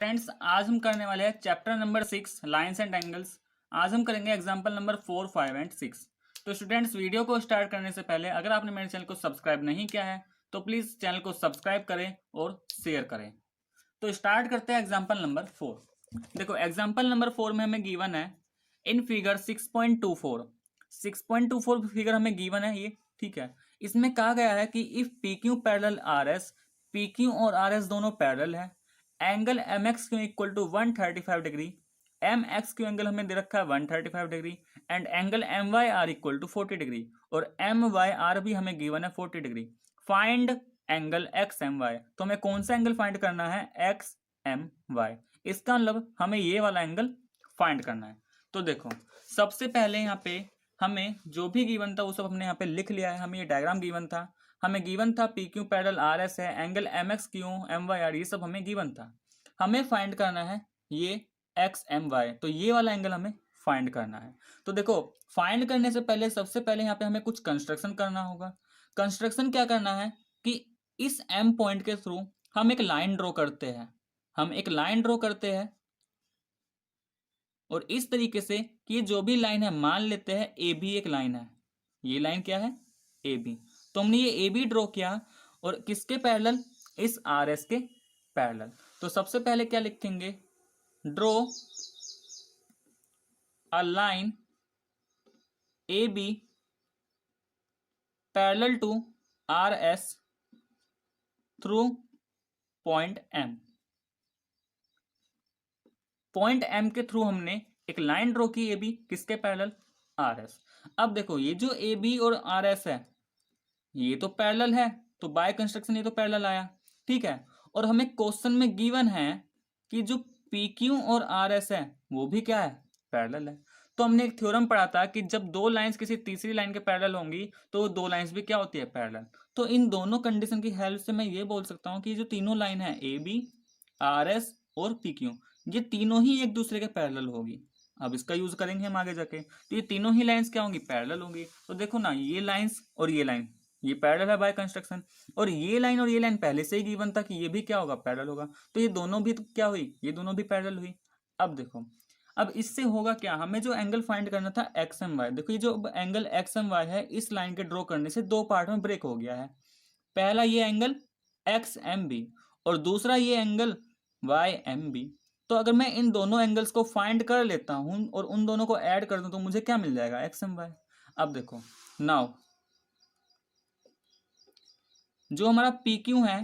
Friends, आज हम करने वाले हैं chapter number 6 lines and angles. आज हम करेंगे एग्जांपल नंबर 4, 5 एंड 6। तो स्टूडेंट्स, वीडियो को स्टार्ट करने से पहले अगर आपने मेरे चैनल को सब्सक्राइब नहीं किया है तो प्लीज़ चैनल को सब्सक्राइब करें और शेयर करें। तो स्टार्ट करते हैं एग्जाम्पल नंबर 4। देखो, एग्जाम्पल नंबर 4 में हमें गिवन है इन फिगर 6.24। 6.24 फिगर हमें गिवन है ये, ठीक है। इसमें कहा गया है कि if P Q parallel R S, P Q और आर एस दोनों पैरेलल है, angle M X Q equal to 135 degree, M X Q angle हमें दे रखा है 135 degree, and angle M Y R equal to 40 degree, और M Y R भी हमें गिवन है 40 degree. Find angle X M Y. तो हमें कौन सा एंगल फाइंड करना है? X M Y. इसका मतलब हमें ये वाला एंगल फाइंड करना है। तो देखो, सबसे पहले यहाँ पे हमें जो भी गिवन था वो सब हमने यहाँ पे लिख लिया है। हमें ये डायग्राम गिवन था, हमें गिवन था P Q parallel R S है, angle M X Q M Y R, ये सब हमें गिवन था। हमें फाइंड करना है ये एक्स एम वाई, तो ये वाला एंगल हमें फाइंड करना है। तो देखो, फाइंड करने से पहले सबसे पहले यहाँ पे हमें कुछ कंस्ट्रक्शन करना होगा। कंस्ट्रक्शन क्या करना है कि इस एम पॉइंट के थ्रू हम एक लाइन ड्रॉ करते हैं। हम एक लाइन ड्रॉ करते हैं और इस तरीके से कि ये जो भी लाइन है, मान लेते हैं ए बी एक लाइन है। ये लाइन क्या है? A B. तो हमने ये ए बी ड्रॉ किया और किसके पैरेलल? इस आर एस के पैरेलल। तो सबसे पहले क्या लिखेंगे? Draw a line A B parallel to R S through point M. Point M के थ्रू हमने एक लाइन ड्रॉ की ए बी, किसके पैरेलल? R S. अब देखो, ये जो ए बी और आर एस है ये तो पैरेलल है, तो बाय कंस्ट्रक्शन ये तो पैरेलल आया, ठीक है। और हमें क्वेश्चन में गिवन है कि जो पी क्यू और आर एस है वो भी क्या है? पैरेलल है। तो हमने एक थ्योरम पढ़ा था कि जब दो लाइंस किसी तीसरी लाइन के पैरेलल होंगी तो वो दो लाइंस भी क्या होती है? पैरेलल। तो इन दोनों कंडीशन की हेल्प से मैं ये बोल सकता हूँ कि जो तीनों लाइन है ए बी, आर एस और पी क्यू, ये तीनों ही एक दूसरे के पैरेलल होगी। अब इसका यूज करेंगे हम आगे जाके, तो ये तीनों ही लाइंस क्या होंगी? पैरेलल होंगी। तो देखो ना, ये लाइंस और ये लाइन ये पैरेलल है बाय कंस्ट्रक्शन, और ये लाइन पहले से ही गिवन था कि ये भी क्या होगा? पैरेलल होगा। तो ये दोनों भी तो क्या हुई? ये दोनों भी पैरेलल हुई। अब देखो, अब इससे होगा क्या? हमें जो एंगल फाइंड करना था एक्स एम वाई, देखो ये जो एंगल एक्स एम वाई है इस लाइन के ड्रॉ करने से दो पार्ट में ब्रेक हो गया है। पहला ये एंगल एक्स एम बी और दूसरा ये एंगल वाई एम बी। तो अगर मैं इन दोनों एंगल्स को फाइंड कर लेता हूं और उन दोनों को ऐड कर दूं तो मुझे क्या मिल जाएगा? X M Y. अब देखो, नाउ जो हमारा पी क्यू है,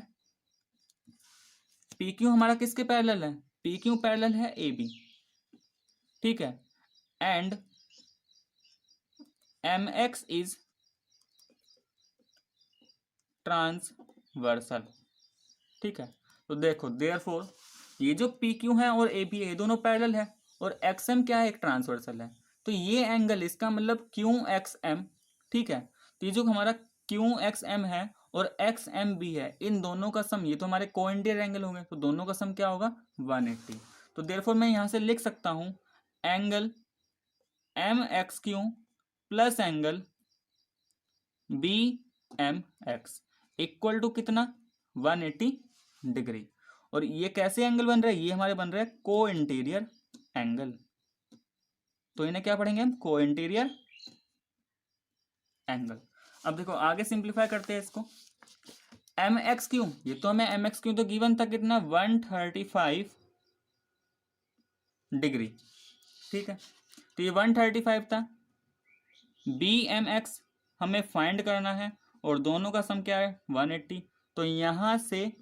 पी क्यू हमारा किसके पैरेलल है? पी क्यू पैरेलल है ए बी, ठीक है। And M X is transversal, ठीक है। तो देखो, देयरफॉर ये जो पी क्यू है और ए बी है ये दोनों पैरेलल है, और एक्स एम क्या है? एक ट्रांसवर्सल है। तो ये एंगल, इसका मतलब क्यू एक्स एम, ठीक है। तो ये जो हमारा क्यू एक्स एम है और एक्स एम बी है, इन दोनों का सम, ये तो हमारे कोइंटेरियर एंगल होंगे, तो दोनों का सम क्या होगा? 180। तो देयरफॉर मैं यहां से लिख सकता हूं angle M X Q plus angle B M X equal to कितना? 180 डिग्री। और ये कैसे एंगल बन रहे हैं? ये हमारे बन रहे हैं को इंटीरियर एंगल। तो इन्हें क्या पढ़ेंगे हम? को इंटीरियर एंगल। अब देखो, आगे सिंप्लीफाई करते हैं इसको। एम एक्स क्यू, ये तो हमें एम एक्स क्यू तो गिवन था कितना? 135 डिग्री, ठीक है। तो ये 135 था। बी एम एक्स हमें फाइंड करना है और दोनों का सम क्या है? 180। तो यहां से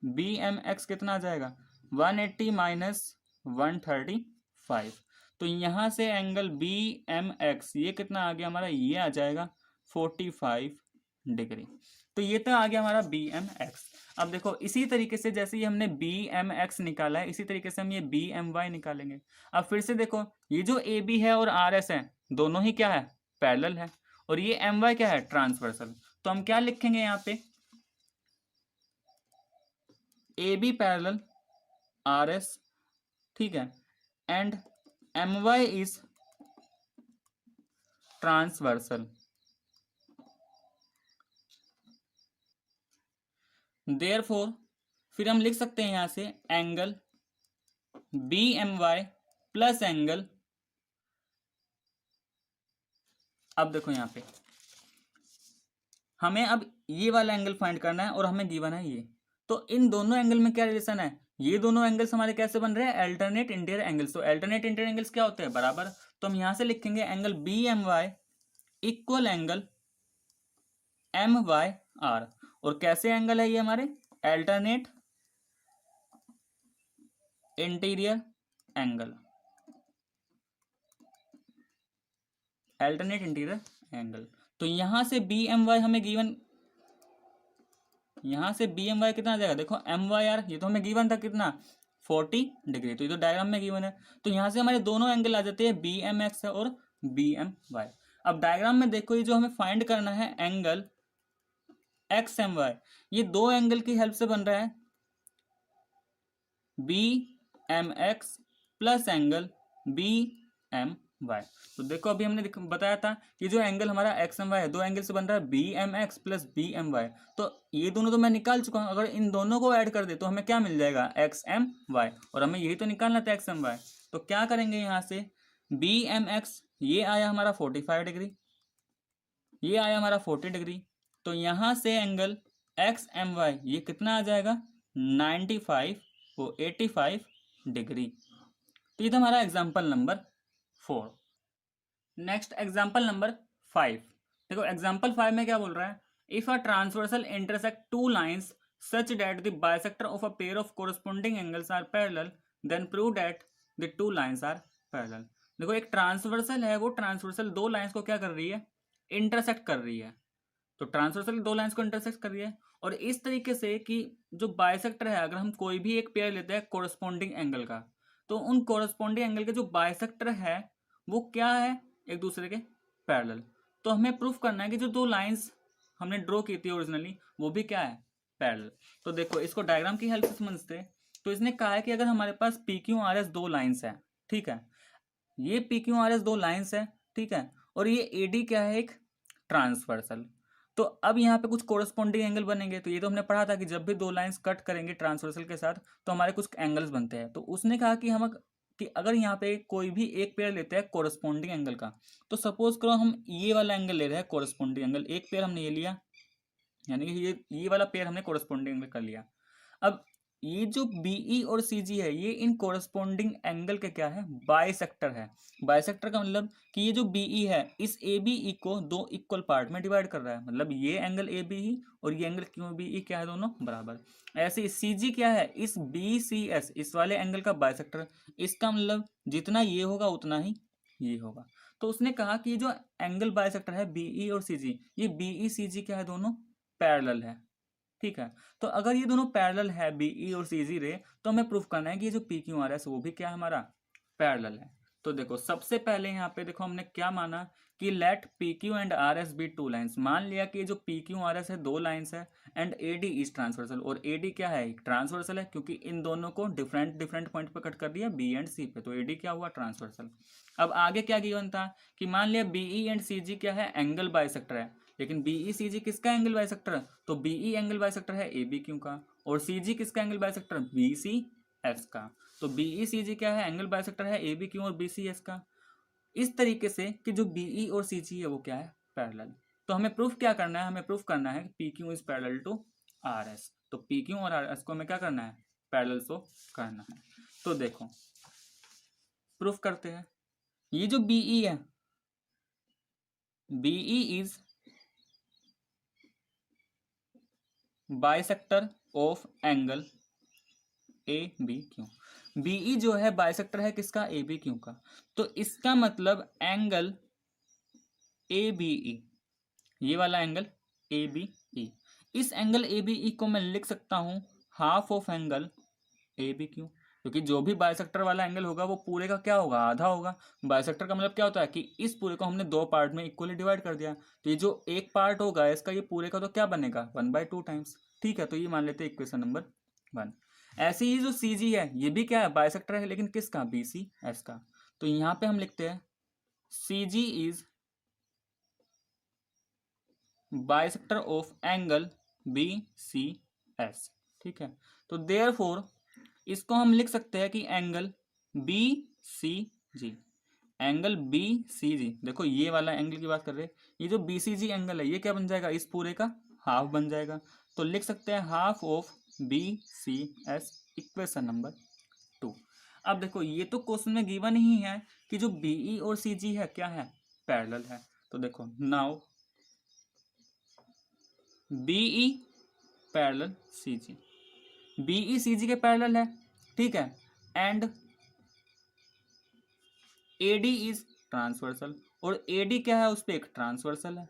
बी एम एक्स कितना आ जाएगा? 180 माइनस 135। तो यहां से एंगल बी एम एक्स ये कितना आ गया हमारा? ये आ जाएगा 45 डिग्री। तो ये तो आ गया हमारा बी एम एक्स। अब देखो, इसी तरीके से जैसे ही हमने बी एम एक्स निकाला है इसी तरीके से हम ये बी एम वाई निकालेंगे। अब फिर से देखो, ये जो ए बी है और आर एस है दोनों ही क्या है? पैरेलल है, और ये एम वाई क्या है? ट्रांसवर्सल। तो हम क्या लिखेंगे यहाँ पे? A B parallel R S, ठीक है, and M Y is transversal. Therefore फिर हम लिख सकते हैं यहां से angle B M Y plus angle, अब देखो यहाँ पे हमें अब ये वाला एंगल फाइंड करना है और हमें गिवन है ये, तो इन दोनों एंगल में क्या रिलेशन है, ये दोनों एंगल्स हमारे कैसे बन रहे हैं, अल्टरनेट इंटीरियर एंगल्स। तो अल्टरनेट इंटीरियर एंगल्स क्या होते हैं, बराबर। तो हम यहां से लिखेंगे angle B M Y equal angle M Y R. और कैसे एंगल है ये हमारे, alternate interior angle, alternate interior angle. तो यहां से बी एम वाई हमें गिवन, यहां से बी एम वाई कितना आ जाएगा, देखो एम वाई आर, ये तो हमें गिवन था कितना 40 डिग्री, तो ये तो डायग्राम में गिवन है। तो यहां से हमारे दोनों एंगल आ जाते हैं बी एम एक्स और बी एम वाई। अब डायग्राम में देखो ये जो हमें फाइंड करना है एंगल एक्स एम वाई, ये दो एंगल की हेल्प से बन रहा है B M X plus angle B M Y. तो देखो अभी हमने बताया था कि जो एंगल हमारा एक्स एम वाई है, दो एंगल से बन रहा है B M X plus B M Y. तो ये दोनों तो मैं निकाल चुका हूं, अगर इन दोनों को ऐड कर दे तो हमें क्या मिल जाएगा, एक्स एम वाई, और हमें यही तो निकालना था एक्स एम वाई। तो क्या करेंगे यहाँ से, बी एम एक्स ये आया हमारा 45 डिग्री, ये आया हमारा 40 डिग्री, तो यहाँ से एंगल एक्स एम वाई ये कितना आ जाएगा 95 वो 85 डिग्री। तो ये था हमारा example number 4। Next example number 5। देखो एग्जाम्पल 5 में क्या बोल रहा है, if a transversal intersect two lines such that the bisector of a pair of corresponding angles are parallel then prove that the two lines are parallel. देखो एक transversal है, वो ट्रांसवर्सल दो लाइंस को क्या कर रही है, इंटरसेक्ट कर रही है। तो ट्रांसवर्सल दो लाइंस को इंटरसेक्ट कर रही है, और इस तरीके से कि जो बाइसेक्टर है, अगर हम कोई भी एक पेयर लेते हैं कोरस्पोंडिंग एंगल का, तो उन कोरस्पोंडिंग एंगल के जो बाइसेक्टर है वो क्या है, एक दूसरे के पैरेलल। तो हमें प्रूफ करना है कि जो दो लाइंस हमने ड्रॉ की थी ओरिजिनली वो भी क्या है, पैरेलल। तो देखो इसको डायग्राम की हेल्प से समझते हैं। तो इसने कहा है कि अगर हमारे पास पी क्यू आर एस दो लाइंस है, ठीक है, ये पी क्यू आर एस दो लाइंस है, ठीक है, और ये ए डी क्या है, एक ट्रांसवर्सल। तो अब यहाँ पे कुछ कोरस्पोंडिंग एंगल बनेंगे, तो ये तो हमने पढ़ा था कि जब भी दो लाइंस कट करेंगे ट्रांसवर्सल के साथ तो हमारे कुछ एंगल्स बनते हैं। तो उसने कहा कि हम कि अगर यहाँ पे कोई भी एक पेयर लेते हैं कोरस्पोंडिंग एंगल का, तो सपोज करो हम ये वाला एंगल ले रहे हैं कोरस्पोंडिंग एंगल, एक पेयर हमने ये लिया, यानी कि ये वाला पेयर हमने कोरस्पोंडिंग एंगल कर लिया। अब ये जो बीई और सीजी है ये इन कोरस्पोंडिंग एंगल के क्या है, बाइसेक्टर है। बाइसेक्टर का मतलब कि ये जो बीई है इस ए बी ई को दो इक्वल पार्ट में डिवाइड कर रहा है, मतलब ये एंगल ए बी ई और ये एंगल क्यू बी ई क्या है, दोनों बराबर। ऐसे सीजी क्या है, इस बी सी एस इस वाले एंगल का बाइसेक्टर, इसका मतलब जितना ये होगा उतना ही ये होगा। तो उसने कहा कि जो एंगल बाइसेक्टर है बीई और सीजी, ये बीई सीजी क्या है, दोनों पैरेलल है, ठीक है। तो अगर ये दोनों पैरेलल है बीई और सीजी रे, तो हमें प्रूफ करना है कि ये जो पी क्यू आर एस वो भी क्या है, हमारा पैरेलल है। तो देखो सबसे पहले यहाँ पे देखो हमने क्या माना कि let P Q and R S be two lines, मान लिया कि जो पी क्यू आर एस है दो लाइंस है, and A D is transversal, और ए डी क्या है, एक ट्रांसवर्सल है, क्योंकि इन दोनों को डिफरेंट डिफरेंट पॉइंट पर कट कर दिया बी एंड सी पे, तो ए डी क्या हुआ, ट्रांसवर्सल। अब आगे क्या गिवन था कि मान लिया बीई एंड सी जी क्या है, एंगल बाइसेक्टर है, लेकिन बीई सी जी किसका एंगल बाइसेक्टर है, तो बीई एंगल बाइसेक्टर है ए बी क्यू का, और सी जी किसका angle bisector, B C S का। तो बीई सी जी क्या है, एंगल बाइसेक्टर है ए बी क्यू और बी सी एस का। इस तरीके से कि जो बीई और सी जी है वो क्या है, पैरेलल। तो हमें प्रूफ क्या करना है, हमें प्रूफ करना है कि P Q is parallel to R S. तो पी क्यू और आर एस को हमें क्या करना है, पैरेलल शो करना है। तो देखो प्रूफ करते हैं, ये जो बीई है, BE is bisector of angle A B Q. BE जो है बाइसेक्टर है किसका, ए बी क्यू का। तो इसका मतलब एंगल ए बी ई, ये वाला एंगल ए बी ई, इस एंगल ए बी ई को मैं लिख सकता हूं half of angle A B Q, क्योंकि जो भी बाइसेक्टर वाला एंगल होगा वो पूरे का क्या होगा, आधा होगा। बाइसेक्टर का मतलब क्या होता है कि इस पूरे को हमने दो पार्ट में इक्वली डिवाइड कर दिया, तो ये जो एक पार्ट होगा इसका ये पूरे का तो क्या बनेगा, 1/2 टाइम्स, ठीक है। तो ये मान लेते हैं इक्वेशन नंबर 1। ऐसे ही जो सी जी है ये भी क्या है, बाइसेक्टर है, लेकिन किसका, बी सी एस का। तो यहाँ पे हम लिखते हैं C G is bisector of angle B C S, ठीक है। तो देयरफॉर इसको हम लिख सकते हैं कि एंगल बी सी जी, एंगल बी सी जी, देखो ये वाला एंगल की बात कर रहे हैं, ये जो बी सी जी एंगल है ये क्या बन जाएगा, इस पूरे का हाफ बन जाएगा। तो लिख सकते हैं half of B C S, equation number 2। अब देखो ये तो क्वेश्चन में गिवन ही है कि जो बीई और सी जी है क्या है, पैरेलल है। तो देखो now BE parallel C G, BE C G के पैरेलल है, ठीक है, एंड एडी इज ट्रांसवर्सल, और एडी क्या है, उस पर एक ट्रांसवर्सल है,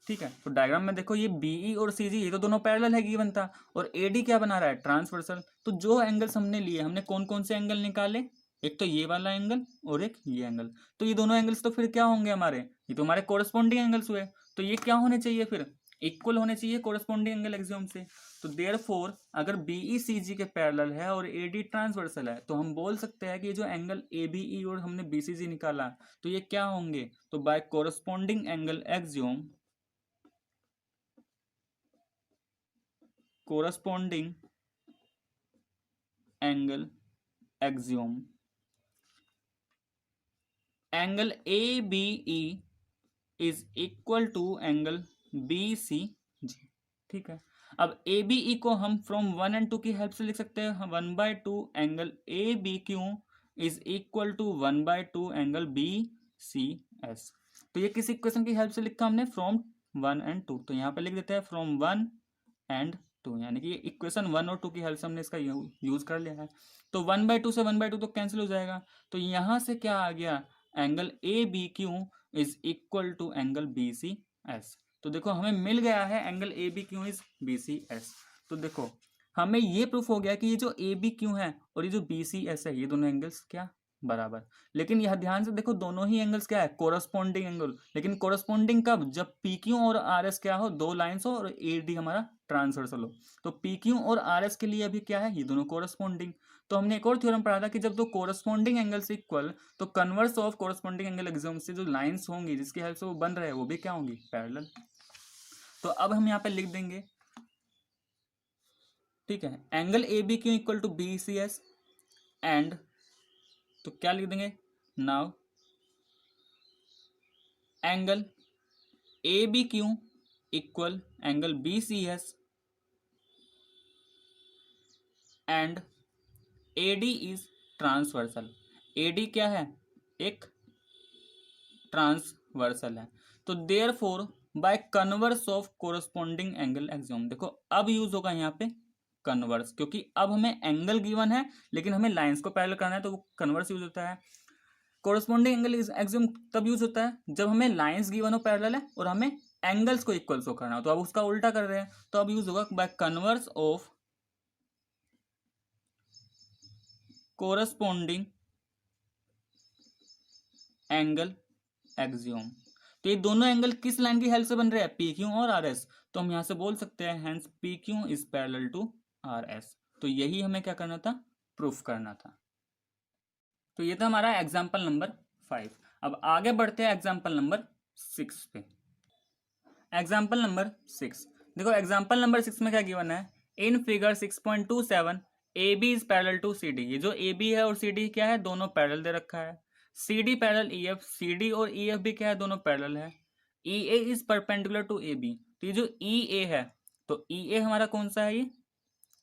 ठीक है। तो डायग्राम में देखो ये बीई और सीजी ये तो दोनों पैरेलल है गिवन था, और एडी क्या बना रहा है, ट्रांसवर्सल। तो जो एंगल्स हमने लिए, हमने कौन कौन से एंगल निकाले, एक तो ये वाला एंगल और एक ये एंगल। तो ये दोनों एंगल्स तो फिर क्या होंगे हमारे, ये तो हमारे कोरस्पॉन्डिंग एंगल्स हुए। तो ये क्या होने चाहिए, फिर इक्वल होने चाहिए कोरस्पॉन्डिंग एंगल एक्सियोम से। तो देयरफॉर अगर बीई सीजी के पैरेलल है और एडी ट्रांसवर्सल है, तो हम बोल सकते हैं कि जो एंगल एबीई और हमने बीसीजी निकाला, तो ये क्या होंगे, तो by corresponding angle axiom, corresponding angle axiom, angle A B E is equal to angle B C G, ठीक है। अब ए बी ई को हम फ्रॉम 1 एंड 2 की हेल्प से लिख सकते हैं 1/2 angle A B Q is equal to 1/2 angle B C S. तो ये किस इक्वेशन की हेल्प से लिखा हमने, फ्रॉम 1 एंड 2। तो यहाँ पे लिख देते हैं फ्रॉम 1 एंड 2, यानी कि इक्वेशन 1 और 2 की हेल्प से हमने इसका यूज कर लिया है। तो 1/2 से 1/2 तो कैंसिल हो जाएगा। तो यहाँ से क्या आ गया, angle A B Q is equal to angle B C S. तो देखो हमें मिल गया है angle A B Q is B C S. तो देखो हमें ये प्रूफ हो गया कि ये जो ए बी क्यू है और ये जो बी सी एस है, ये दोनों एंगल्स क्या बराबर। लेकिन यह ध्यान से देखो दोनों ही एंगल्स क्या है, कोरस्पॉन्डिंग एंगल। लेकिन कोरस्पॉन्डिंग कब, जब पी क्यू और आर एस क्या हो, दो लाइंस हो, और ए डी हमारा ट्रांसवर्सल हो। तो पी क्यू और आर एस के लिए अभी क्या है, ये दोनों कोरस्पॉन्डिंग। तो हमने एक और थ्योरम पढ़ा था कि जब दो कोरस्पॉन्डिंग एंगल्स इक्वल, तो converse of corresponding angle axiom से जो लाइंस होंगी जिसकी हेल्प से वो बन रहे हैं, वो भी क्या होंगी, पैरेलल। तो अब हम यहाँ पे लिख देंगे, ठीक है, angle A B Q equal to B C S, and तो क्या लिख देंगे, now angle A B Q equal angle B C S and A D is transversal. A D क्या है, एक ट्रांसवर्सल है। तो therefore by converse of corresponding angle axiom, देखो अब यूज होगा यहाँ पे कन्वर्स, क्योंकि अब हमें एंगल गिवन है लेकिन हमें लाइंस को पैरेलल करना है, तो वो कन्वर्स यूज होता है। कोरस्पॉन्डिंग एंगल एक्सियोम तब यूज होता है जब हमें लाइंस गिवन हो पैरेलल है और हमें एंगल्स को इक्वल शो करना हो। तो अब उसका उल्टा कर रहे हैं, तो अब यूज होगा bye converse of corresponding angle axiom. तो ये दोनों एंगल किस लाइन की हेल्प से बन रहे हैं, पी क्यू और आर एस। तो हम यहां से बोल सकते हैं hence P Q is parallel to R S. तो यही हमें क्या करना था, प्रूफ करना था। तो ये था हमारा एग्जाम्पल नंबर 5। अब आगे बढ़ते हैं एग्जाम्पल नंबर 6 पे। एग्जाम्पल नंबर 6, देखो एग्जाम्पल नंबर 6 में क्या गिवन है, in figure 6.27 A B is parallel to C D. ये जो ए बी है और सी डी क्या है, दोनों पैरेलल दे रखा है। C D parallel E F, C D और ई एफ भी क्या है, दोनों पैरेलल है। E A is perpendicular to A B. तो ये जो ई ए है, तो ई ए हमारा कौन सा है, ये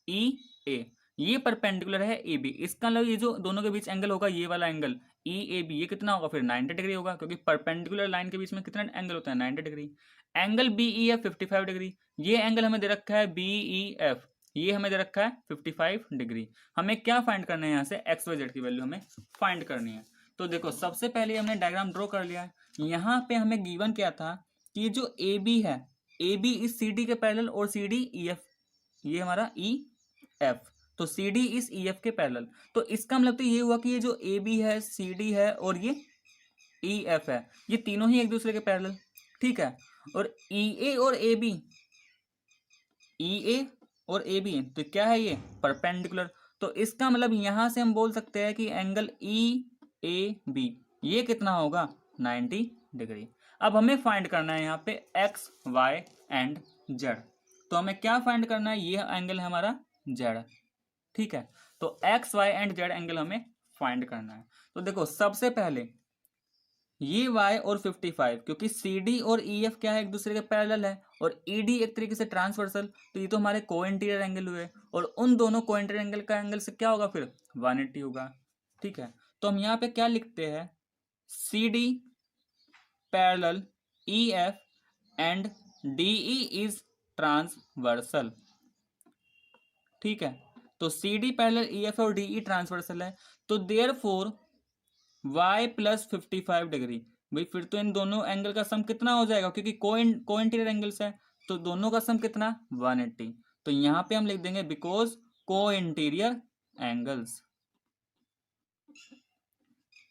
ई ए, ये परपेंडिकुलर है ए बी। इसका मतलब ये जो दोनों के बीच एंगल होगा, ये वाला एंगल ई ए बी, ये कितना होगा फिर 90 डिग्री होगा, क्योंकि परपेंडिकुलर लाइन के बीच में कितना एंगल होता है, 90 degree. Angle B E F 55 degree, ये एंगल हमें दे रखा है बी ई एफ, ये हमें दे रखा है 55 डिग्री। हमें क्या फाइंड करना है, यहाँ से एक्स वाई जेड की वैल्यू हमें फाइंड करनी है। तो देखो सबसे पहले हमने डायग्राम ड्रॉ कर लिया है। यहाँ पे हमें गिवन क्या था कि ये जो ए बी है, ए बी इस सी डी के पैरेलल और सी डी ई एफ, ये हमारा ई एफ, तो सी डी इस ई एफ के पैरेलल। तो इसका मतलब तो ये हुआ कि ये जो ए बी है, सी डी है और ये ई एफ है, ये तीनों ही एक दूसरे के पैरेलल, ठीक है। और ई ए और ए बी, ई ए और ए बी तो क्या है, ये परपेंडिकुलर। तो इसका मतलब यहां से हम बोल सकते हैं कि एंगल ई ए बी ये कितना होगा, 90 डिग्री। अब हमें फाइंड करना है यहाँ पे एक्स वाई एंड जेड। तो हमें क्या फाइंड करना है, ये एंगल है हमारा जेड। ठीक है, तो X Y and Z angle हमें फाइंड करना है। तो देखो सबसे पहले ये y और 55, क्योंकि CD और EF क्या है, एक दूसरे के पैरेलल है, और ED एक तरीके से ट्रांसवर्सल, तो ये तो हमारे को इंटीरियर एंगल हुए, और उन दोनों को इंटीरियर एंगल का एंगल से क्या होगा फिर 180 होगा। ठीक है, तो हम यहाँ पे क्या लिखते हैं, CD parallel EF and DE is transversal. ठीक है, तो CD पैरेलल EF और DE ट्रांसवर्सल है, तो देयरफॉर y प्लस 55 डिग्री, भाई फिर तो इन दोनों एंगल का सम कितना हो जाएगा, क्योंकि को इंटीरियर एंगल्स है, तो दोनों का सम कितना 180। तो यहां पे हम लिख देंगे बिकॉज को इंटीरियर एंगल्स,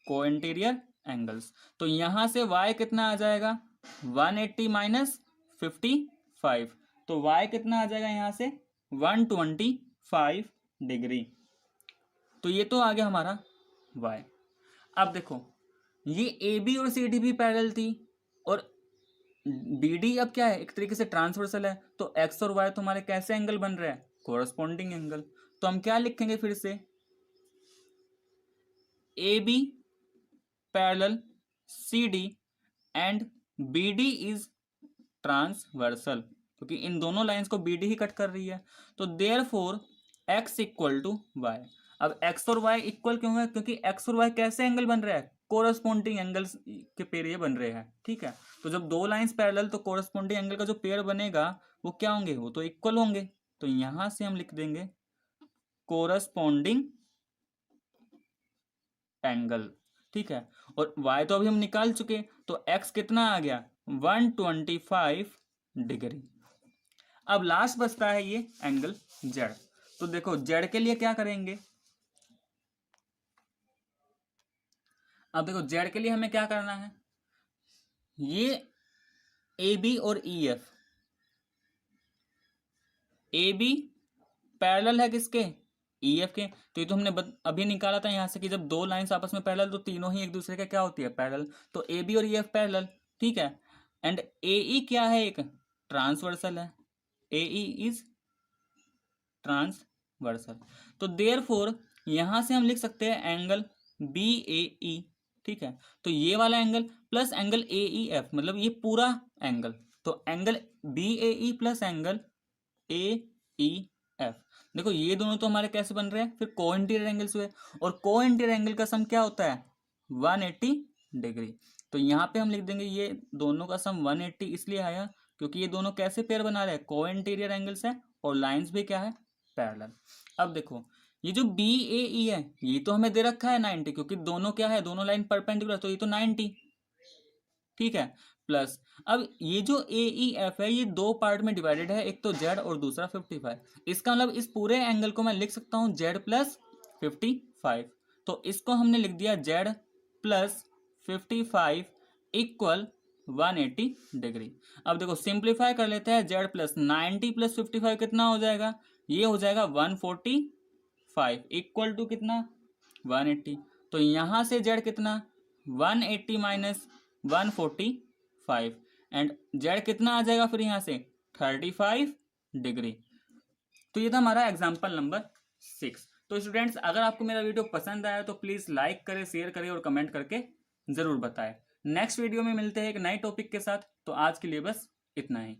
को इंटीरियर एंगल्स। तो यहां से y कितना आ जाएगा 180 माइनस 55, तो y कितना आ जाएगा यहां से 125 डिग्री। तो ये तो आ गया हमारा y। अब देखो ये ए बी और सी डी भी पैरेलल थी, और बी डी अब क्या है, एक तरीके से ट्रांसवर्सल है, तो एक्स और वाई तुम्हारे कैसे एंगल बन रहे हैं, कोरस्पॉन्डिंग एंगल। तो हम क्या लिखेंगे फिर से, A B parallel C D and B D is transversal, क्योंकि इन दोनों लाइंस को बी डी ही कट कर रही है। तो therefore X equal to Y. अब एक्स और वाई इक्वल क्यों है, क्योंकि एक्स और वाई कैसे एंगल बन रहा है, कोरस्पॉन्डिंग एंगल्स के पेयर ये बन रहे हैं। ठीक है, तो जब दो लाइंस पैरेलल, तो कोरस्पॉन्डिंग एंगल का जो पेयर बनेगा वो क्या होंगे, वो तो इक्वल होंगे। तो यहां से हम लिख देंगे कोरस्पॉन्डिंग एंगल। ठीक है, और y तो अभी हम निकाल चुके, तो x कितना आ गया 125 डिग्री। अब लास्ट बचता है ये एंगल z। तो देखो z के लिए क्या करेंगे, अब देखो z के लिए हमें क्या करना है, ये ए बी और E F, A B parallel है किसके, ई एफ के। तो ये तो हमने अभी निकाला था यहाँ से कि जब दो लाइंस आपस में पैरेलल, तो तीनों ही एक दूसरे के क्या होती है, पैरेलल। तो ए बी और ई एफ पैरेलल। ठीक है, एंड ए ई क्या है, एक ट्रांसवर्सल है, ए ई इज ट्रांसवर्सल। तो देयरफॉर यहां से हम लिख सकते हैं एंगल बी ए ई। ठीक है, तो ये वाला angle plus angle A E F, मतलब ये पूरा एंगल, तो angle B A E plus angle A E F. देखो ये दोनों तो हमारे कैसे बन रहे हैं, फिर को इंटीरियर एंगल्स हुए, और को इंटीरियर एंगल का सम क्या होता है 180 डिग्री। तो यहाँ पे हम लिख देंगे ये दोनों का सम 180 इसलिए आया क्योंकि ये दोनों कैसे पेयर बना रहे हैं, को इंटीरियर एंगल्स है, और लाइंस भी क्या है, पैरेलल। अब देखो ये जो बी ए ई है, ये तो हमें दे रखा है 90, क्योंकि दोनों क्या है, दोनों लाइन परपेंडिकुलर, तो ये तो 90। ठीक है, प्लस अब ये जो ए ई एफ है, ये दो पार्ट में डिवाइडेड है, एक तो जेड और दूसरा 55। इसका मतलब इस पूरे एंगल को मैं लिख सकता हूँ जेड प्लस 55। तो इसको हमने लिख दिया जेड प्लस 55 इक्वल 180 डिग्री। अब देखो सिंप्लीफाई कर लेते हैं, जेड प्लस 90 प्लस 55 कितना हो जाएगा, ये हो जाएगा 145 इक्वल टू कितना 180। तो यहाँ से जेड कितना 180 माइनस 145, एंड जेड कितना आ जाएगा फिर यहाँ से 35 डिग्री। तो ये था हमारा एग्जाम्पल नंबर 6। तो स्टूडेंट्स अगर आपको मेरा वीडियो पसंद आया तो प्लीज़ लाइक करें, शेयर करें और कमेंट करके ज़रूर बताएं। नेक्स्ट वीडियो में मिलते हैं एक नए टॉपिक के साथ। तो आज के लिए बस इतना ही।